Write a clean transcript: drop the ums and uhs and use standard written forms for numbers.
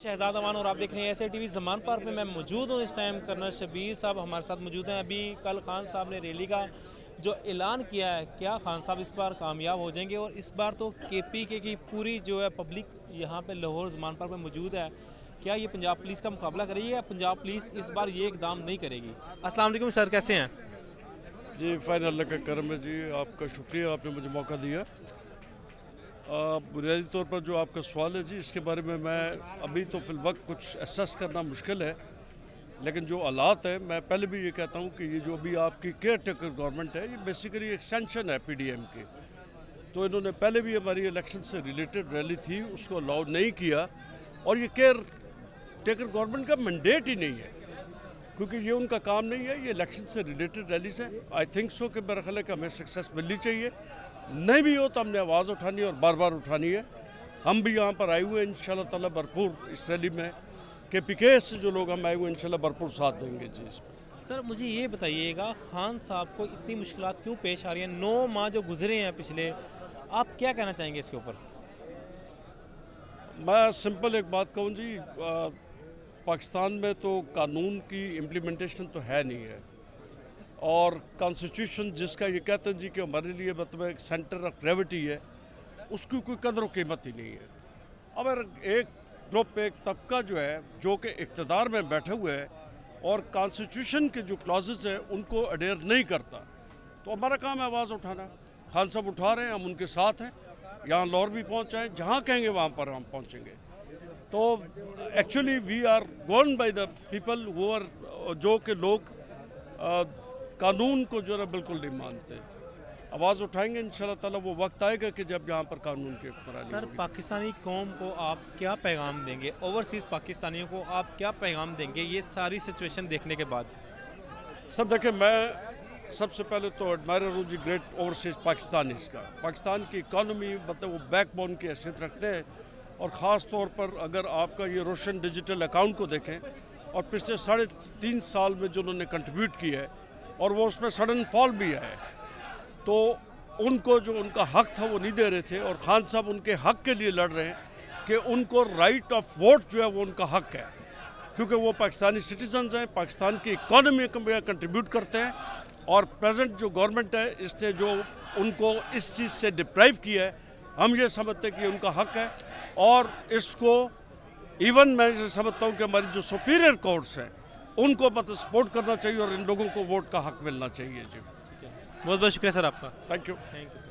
شہزاد امان اور آپ دیکھ رہے ہیں ایسے ٹی وی زمان پارک میں موجود ہوں اس ٹائم کرنل شبیر صاحب ہمارے ساتھ موجود ہیں. ابھی کل خان صاحب نے ریلی کا جو اعلان کیا ہے, کیا خان صاحب اس بار کامیاب ہو جائیں گے؟ اور اس بار تو کے پی کے کی پوری جو ہے پبلک یہاں پہ لاہور زمان پارک میں موجود ہے, کیا یہ پنجاب پولیس کا مقابلہ کرے گی یا پنجاب پولیس اس بار یہ اقدام نہیں کرے گی؟ السلام علیکم سر, کیسے ہیں؟ جی فائن اللہ کا کرم ہے جی, آپ کا شکریہ, آپ نے مجھے موقع دیا. بنیادی طور پر جو آپ کا سوال ہے جی, اس کے بارے میں ابھی تو فی الوقت کچھ اسیس کرنا مشکل ہے, لیکن جو حالات ہیں میں پہلے بھی یہ کہتا ہوں کہ یہ جو ابھی آپ کی کیئر ٹیکر گورنمنٹ ہے یہ بیسیکلی ایکسٹینشن ہے پی ڈی ایم کی. تو انہوں نے پہلے بھی ہماری الیکشن سے ریلیٹڈ ریلی تھی اس کو الاؤ نہیں کیا, اور یہ کیئر ٹیکر گورنمنٹ کا مینڈیٹ ہی نہیں ہے, کیونکہ یہ ان کا کام نہیں ہے. یہ الیکشن سے ریلیٹڈ ریلیز ہیں. آئی تھنک سو کہ میرا خیال ہے کہ ہمیں سکسیس ملنی چاہیے, نہیں بھی ہو تو ہم نے آواز اٹھانی ہے اور بار بار اٹھانی ہے. ہم بھی یہاں پر آئے ہوئے ہیں انشاءاللہ تعالیٰ بھرپور اس ریلی میں, کہ پی کے ایس سے جو لوگ ہم آئے ہوئے ہیں انشاءاللہ بھرپور ساتھ دیں گے جی. اس میں سر مجھے یہ بتائیے گا, خان صاحب کو اتنی مشکلات کیوں پیش آ رہی ہیں؟ 9 ماہ جو گزرے ہیں پچھلے, آپ کیا کہنا چاہیں گے اس کے اوپر؟ میں سمپل ایک بات کہوں جی, پاکستان میں تو قانون کی امپلیمنٹیشن تو ہے نہیں ہے, اور کانسٹیٹیوشن جس کا یہ کہتے ہیں جی کہ ہمارے لیے مطلب ایک سینٹر آف گریوٹی ہے, اس کی کوئی قدر و قیمت ہی نہیں ہے. اگر ایک گروپ, ایک طبقہ جو ہے جو کہ اقتدار میں بیٹھے ہوئے ہے اور کانسٹیٹیوشن کے جو کلازز ہیں ان کو اڈیئر نہیں کرتا, تو ہمارا کام ہے آواز اٹھانا. خان صاحب اٹھا رہے ہیں, ہم ان کے ساتھ ہیں. یہاں لاہور بھی پہنچائیں, جہاں کہیں گے وہاں پر ہم پہنچیں گے. تو actually we are governed by the people who are, جو کہ لوگ قانون کو جو ہے بالکل نہیں مانتے. آواز اٹھائیں گے انشاءاللہ تعالیٰ, وہ وقت آئے گا کہ جب یہاں پر قانون کی حکمرانی سر ہوگی. پاکستانی قوم کو آپ کیا پیغام دیں گے, اوورسیز پاکستانیوں کو آپ کیا پیغام دیں گے یہ ساری سچویشن دیکھنے کے بعد؟ سر دیکھیں, میں سب سے پہلے تو ایڈمائرر ہوں جی گریٹ اوورسیز پاکستانیز کا. پاکستان کی اکانومی مطلب وہ بیک بون کی حیثیت رکھتے ہیں, اور خاص طور پر اگر آپ کا یہ روشن ڈیجیٹل اکاؤنٹ کو دیکھیں, اور پچھلے 3.5 سال میں جو انہوں نے کنٹریبیوٹ کی ہے, اور وہ اس میں سڈن فال بھی ہے, تو ان کو جو ان کا حق تھا وہ نہیں دے رہے تھے, اور خان صاحب ان کے حق کے لیے لڑ رہے ہیں کہ ان کو رائٹ آف ووٹ جو ہے وہ ان کا حق ہے, کیونکہ وہ پاکستانی سٹیزنز ہیں, پاکستان کی اکانومی میں کنٹریبیوٹ کرتے ہیں. اور پریزنٹ جو گورنمنٹ ہے اس نے جو ان کو اس چیز سے ڈپرائیو کیا ہے, ہم یہ سمجھتے ہیں کہ ان کا حق ہے, اور اس کو ایون میں سمجھتا ہوں کہ ہماری جو سپیریئر کورٹس ہیں ان کو مطلب سپورٹ کرنا چاہیے, اور ان لوگوں کو ووٹ کا حق ملنا چاہیے جی. بہت بہت شکریہ سر آپ کا. Thank you. Thank you.